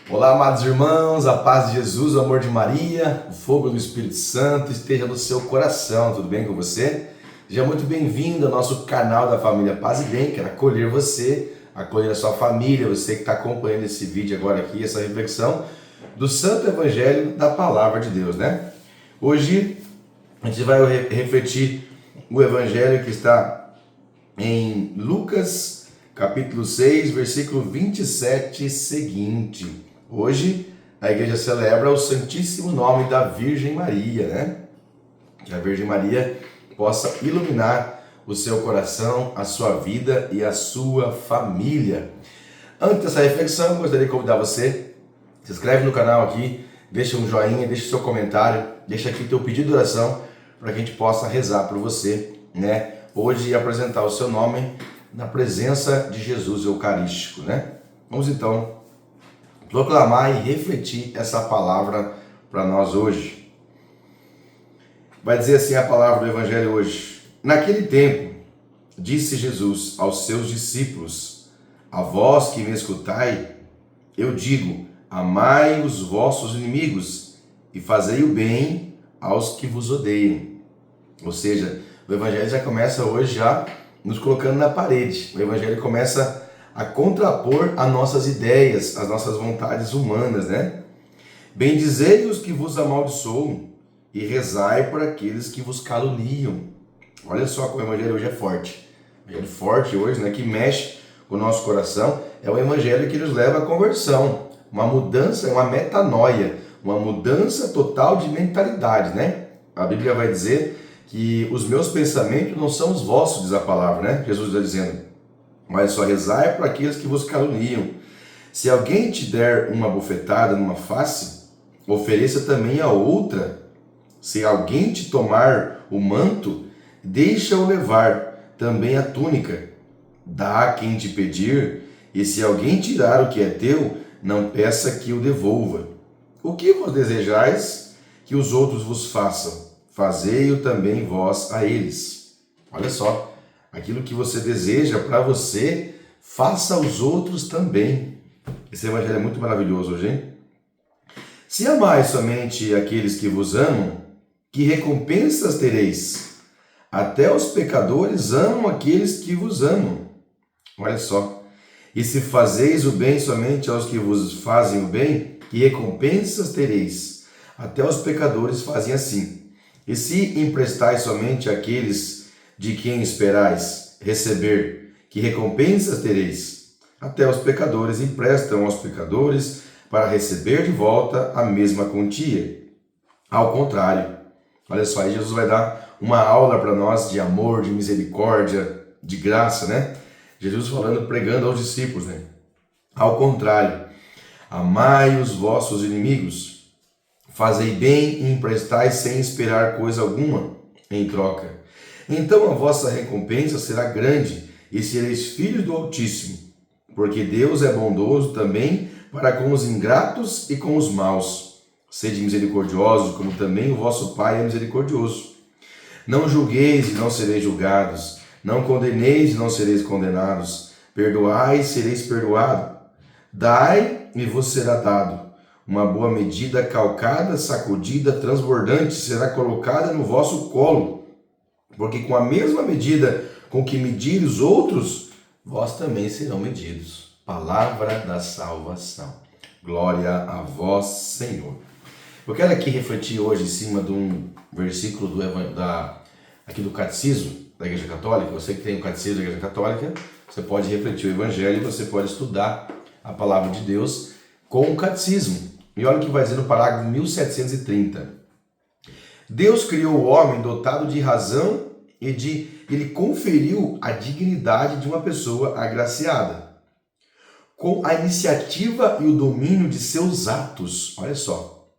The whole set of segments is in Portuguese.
Olá, amados irmãos, a paz de Jesus, o amor de Maria, o fogo do Espírito Santo esteja no seu coração, tudo bem com você? Seja muito bem-vindo ao nosso canal da família Paz e Bem. Quero acolher você, acolher a sua família, você que está acompanhando esse vídeo agora aqui, essa reflexão do Santo Evangelho da Palavra de Deus, né? Hoje a gente vai refletir o Evangelho que está em Lucas, capítulo 6, versículo 27 seguinte. Hoje a igreja celebra o Santíssimo Nome da Virgem Maria, né? Que a Virgem Maria possa iluminar o seu coração, a sua vida e a sua família. Antes dessa reflexão, gostaria de convidar você, se inscreve no canal aqui, deixa um joinha, deixa o seu comentário, deixa aqui o teu pedido de oração para que a gente possa rezar por você, né? Hoje apresentar o seu nome na presença de Jesus Eucarístico, né? Vamos então proclamar e refletir essa palavra para nós hoje. Vai dizer assim a palavra do Evangelho hoje. Naquele tempo, disse Jesus aos seus discípulos: a vós que me escutai, eu digo, amai os vossos inimigos e fazei o bem aos que vos odeiam. Ou seja, o Evangelho já começa hoje já nos colocando na parede. O Evangelho começa a contrapor as nossas ideias, as nossas vontades humanas, né? Bendizei os que vos amaldiçoam e rezai por aqueles que vos caluniam. Olha só como o Evangelho hoje é forte. O Evangelho forte hoje, né, que mexe com o nosso coração, é o Evangelho que nos leva à conversão, uma mudança, uma metanoia, uma mudança total de mentalidade, né? A Bíblia vai dizer que os meus pensamentos não são os vossos, diz a palavra, né? Jesus está dizendo, mas só rezai para aqueles que vos caluniam. Se alguém te der uma bofetada numa face, ofereça também a outra. Se alguém te tomar o manto, deixa-o levar também a túnica. Dá a quem te pedir, e se alguém tirar o que é teu, não peça que o devolva. O que vos desejais que os outros vos façam? Fazei-o também vós a eles. Olha só. Aquilo que você deseja para você, faça aos outros também. Esse evangelho é muito maravilhoso hoje, hein? Se amais somente aqueles que vos amam, que recompensas tereis? Até os pecadores amam aqueles que vos amam. Olha só. E se fazeis o bem somente aos que vos fazem o bem, que recompensas tereis? Até os pecadores fazem assim. E se emprestais somente àqueles de quem esperais receber, que recompensas tereis? Até os pecadores emprestam aos pecadores para receber de volta a mesma quantia. Ao contrário, olha só, aí Jesus vai dar uma aula para nós de amor, de misericórdia, de graça, né? Jesus falando, pregando aos discípulos, né? Ao contrário, amai os vossos inimigos, fazei bem e emprestai sem esperar coisa alguma em troca. Então a vossa recompensa será grande e sereis filhos do Altíssimo, porque Deus é bondoso também para com os ingratos e com os maus. Sede misericordiosos, como também o vosso Pai é misericordioso. Não julgueis e não sereis julgados, não condeneis e não sereis condenados, perdoai e sereis perdoados, dai e vos será dado. Uma boa medida, calcada, sacudida, transbordante, será colocada no vosso colo. Porque com a mesma medida com que medir os outros, vós também serão medidos. Palavra da salvação. Glória a vós, Senhor. Eu quero aqui refletir hoje em cima de um versículo aqui do Catecismo da Igreja Católica. Você que tem o Catecismo da Igreja Católica, você pode refletir o Evangelho e você pode estudar a Palavra de Deus com o Catecismo. E olha o que vai dizer no parágrafo 1730. Deus criou o homem dotado de razão e ele conferiu a dignidade de uma pessoa agraciada, com a iniciativa e o domínio de seus atos. Olha só.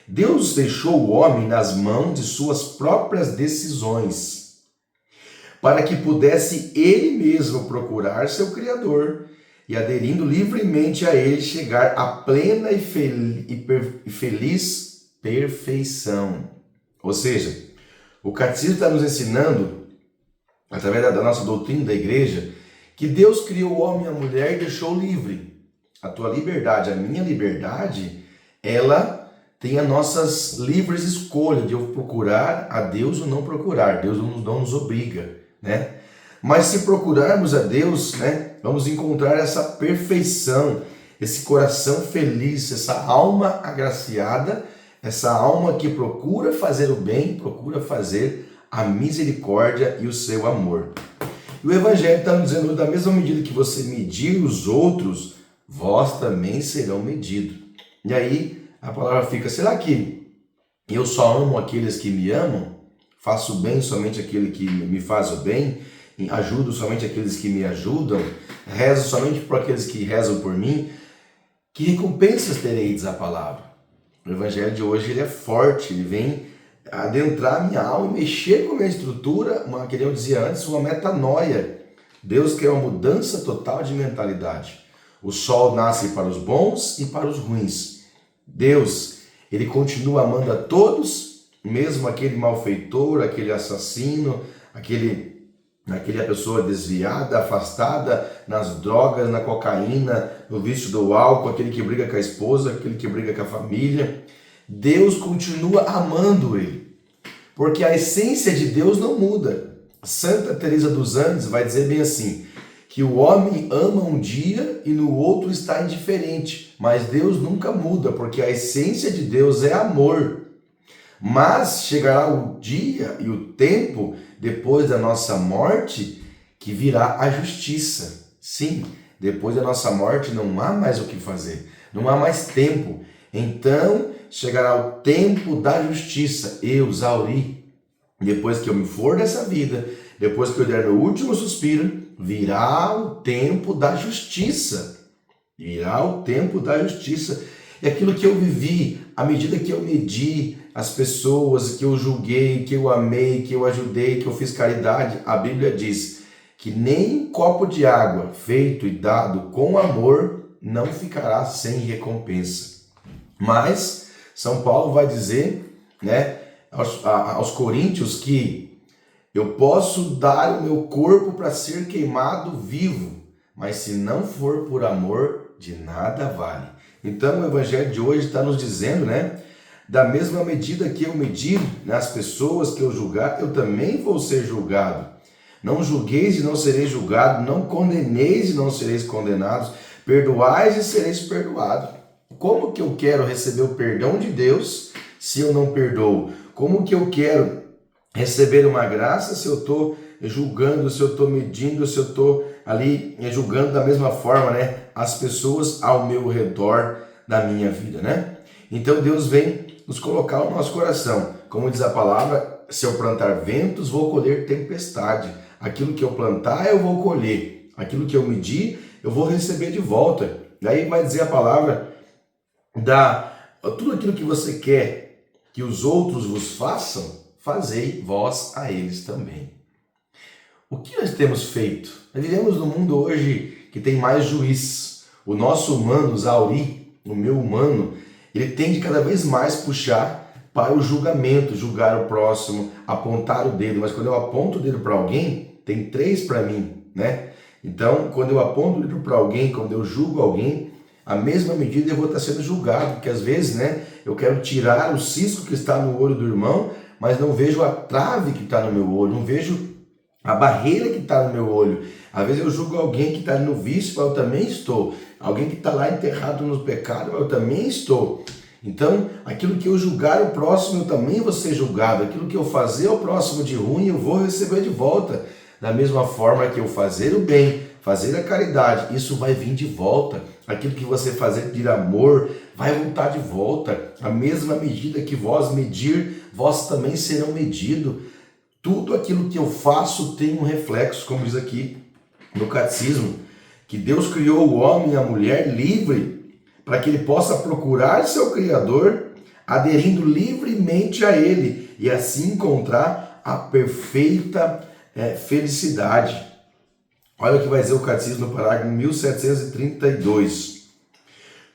Deus deixou o homem nas mãos de suas próprias decisões, para que pudesse ele mesmo procurar seu Criador e, aderindo livremente a ele, chegar à plena e feliz perfeição. Ou seja, o Catecismo está nos ensinando, através da nossa doutrina da igreja, que Deus criou o homem e a mulher e deixou livre. a tua liberdade, a minha liberdade, ela tem as nossas livres escolhas de eu procurar a Deus ou não procurar. Deus não nos obriga, né? Mas se procurarmos a Deus, né, vamos encontrar essa perfeição, esse coração feliz, essa alma agraciada, essa alma que procura fazer o bem, procura fazer a misericórdia e o seu amor. E o Evangelho está nos dizendo, da mesma medida que você medir os outros, vós também serão medidos. E aí a palavra fica, será que eu só amo aqueles que me amam? Faço bem somente aquele que me faz o bem? Ajudo somente aqueles que me ajudam? Rezo somente por aqueles que rezam por mim? Que recompensas terei, diz a palavra? O Evangelho de hoje ele é forte, ele vem adentrar a minha alma e mexer com a minha estrutura, que eu dizia antes, uma metanoia. Deus quer uma mudança total de mentalidade. O sol nasce para os bons e para os ruins. Deus, ele continua amando a todos, mesmo aquele malfeitor, aquele assassino, aquela pessoa desviada, afastada nas drogas, na cocaína, no vício do álcool, aquele que briga com a esposa, aquele que briga com a família. Deus continua amando ele, porque a essência de Deus não muda. Santa Teresa dos Andes vai dizer bem assim, que o homem ama um dia e no outro está indiferente, mas Deus nunca muda, porque a essência de Deus é amor. Mas chegará o dia e o tempo, depois da nossa morte, que virá a justiça. Sim, depois da nossa morte não há mais o que fazer, não há mais tempo. Então chegará o tempo da justiça. Eu, Zauri, depois que eu me for dessa vida, depois que eu der meu último suspiro, virá o tempo da justiça. Virá o tempo da justiça. E aquilo que eu vivi, à medida que eu medi as pessoas, que eu julguei, que eu amei, que eu ajudei, que eu fiz caridade, a Bíblia diz que nem um copo de água feito e dado com amor não ficará sem recompensa. Mas São Paulo vai dizer, né, aos coríntios que eu posso dar o meu corpo para ser queimado vivo, mas se não for por amor, de nada vale. Então o Evangelho de hoje está nos dizendo, né, da mesma medida que eu medir, né, as pessoas que eu julgar, eu também vou ser julgado. Não julgueis e não sereis julgados, não condeneis e não sereis condenados, perdoais e sereis perdoados. Como que eu quero receber o perdão de Deus se eu não perdoo? Como que eu quero receber uma graça se eu estou julgando, se eu estou medindo, se eu estou ali julgando da mesma forma, né, as pessoas ao meu redor da minha vida, né? Então Deus vem nos colocar o nosso coração. Como diz a palavra, se eu plantar ventos, vou colher tempestade. Aquilo que eu plantar, eu vou colher. Aquilo que eu medir, eu vou receber de volta. Daí vai dizer a palavra, tudo aquilo que você quer que os outros vos façam, fazei vós a eles também. O que nós temos feito? Nós vivemos num mundo hoje que tem mais juiz. O nosso humano, Zauri, o meu humano, ele tende cada vez mais puxar para o julgamento, julgar o próximo, apontar o dedo. Mas quando eu aponto o dedo para alguém, tem 3 para mim, né? Então, quando eu aponto o dedo para alguém, quando eu julgo alguém, a mesma medida eu vou estar sendo julgado, porque às vezes, né, eu quero tirar o cisco que está no olho do irmão, mas não vejo a trave que está no meu olho, não vejo a barreira que está no meu olho. Às vezes eu julgo alguém que está no vício, mas eu também estou. Alguém que está lá enterrado no pecado, mas eu também estou. Então, aquilo que eu julgar o próximo, eu também vou ser julgado. Aquilo que eu fazer ao próximo de ruim, eu vou receber de volta. Da mesma forma que eu fazer o bem, fazer a caridade, isso vai vir de volta. Aquilo que você fazer de amor, vai voltar de volta. A mesma medida que vós medir, vós também serão medidos. Tudo aquilo que eu faço tem um reflexo, como diz aqui no Catecismo, que Deus criou o homem e a mulher livre para que ele possa procurar seu Criador, aderindo livremente a ele e assim encontrar a perfeita felicidade. Olha o que vai dizer o Catecismo no parágrafo 1732.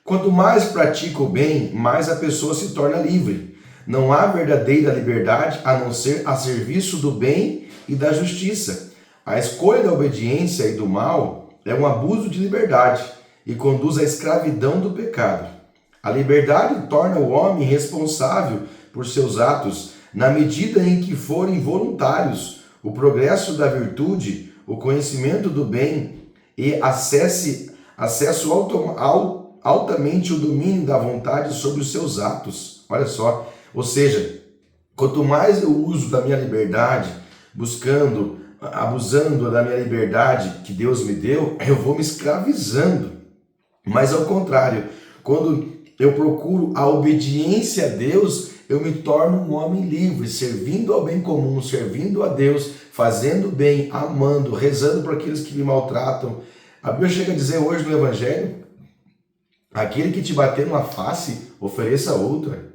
Quanto mais pratica o bem, mais a pessoa se torna livre. Não há verdadeira liberdade a não ser a serviço do bem e da justiça. A escolha da obediência e do mal é um abuso de liberdade. e conduz à escravidão do pecado. A liberdade torna o homem responsável por seus atos na medida em que forem voluntários. O progresso da virtude, o conhecimento do bem e acesso altamente o domínio da vontade sobre os seus atos. Olha só, ou seja, quanto mais eu uso da minha liberdade, abusando da minha liberdade que Deus me deu, eu vou me escravizando. Mas ao contrário, quando eu procuro a obediência a Deus, eu me torno um homem livre, servindo ao bem comum, servindo a Deus, fazendo bem, amando, rezando por aqueles que me maltratam. A Bíblia chega a dizer hoje no Evangelho: aquele que te bater numa face, ofereça outra.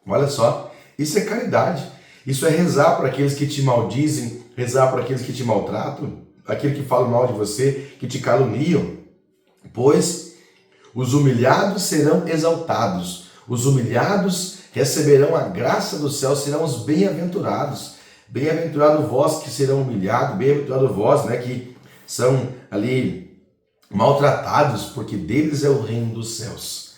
Olha só, isso é caridade. Isso é rezar para aqueles que te maldizem, rezar para aqueles que te maltratam, aqueles que falam mal de você, que te caluniam. Pois os humilhados serão exaltados, os humilhados receberão a graça do céu, serão os bem-aventurados. Bem-aventurado vós que serão humilhados, bem-aventurado vós, né, que são ali maltratados, porque deles é o reino dos céus.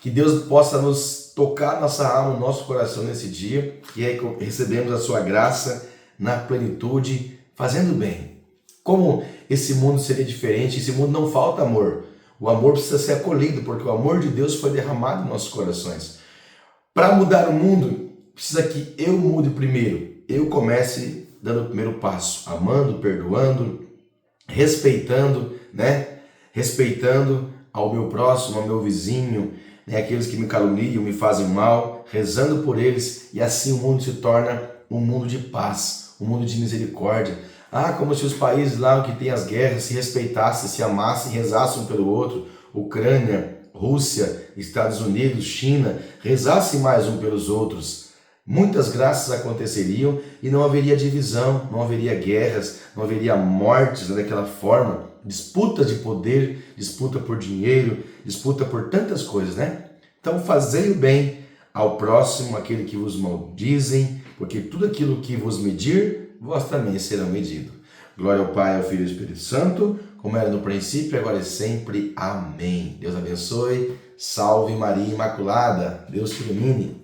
Que Deus possa nos tocar nossa alma, nosso coração nesse dia, e aí recebemos a sua graça na plenitude, fazendo bem. Como esse mundo seria diferente? Esse mundo não falta amor. O amor precisa ser acolhido, porque o amor de Deus foi derramado em nossos corações. Para mudar o mundo, precisa que eu mude primeiro. Eu comece dando o primeiro passo, amando, perdoando, respeitando, né? Respeitando ao meu próximo, ao meu vizinho, né? Aqueles que me caluniam, me fazem mal, rezando por eles, e assim o mundo se torna um mundo de paz, um mundo de misericórdia. Como se os países lá que tem as guerras se respeitassem, se amassem, rezassem um pelo outro. Ucrânia, Rússia, Estados Unidos, China, rezassem mais um pelos outros. Muitas graças aconteceriam e não haveria divisão, não haveria guerras, não haveria mortes daquela forma, disputa de poder, disputa por dinheiro, disputa por tantas coisas, né? Então fazei o bem ao próximo, aquele que vos maldizem, porque tudo aquilo que vos medir, vós também serão medidos. Glória ao Pai, ao Filho e ao Espírito Santo, como era no princípio, agora e sempre. Amém. Deus abençoe. Salve Maria Imaculada. Deus te ilumine.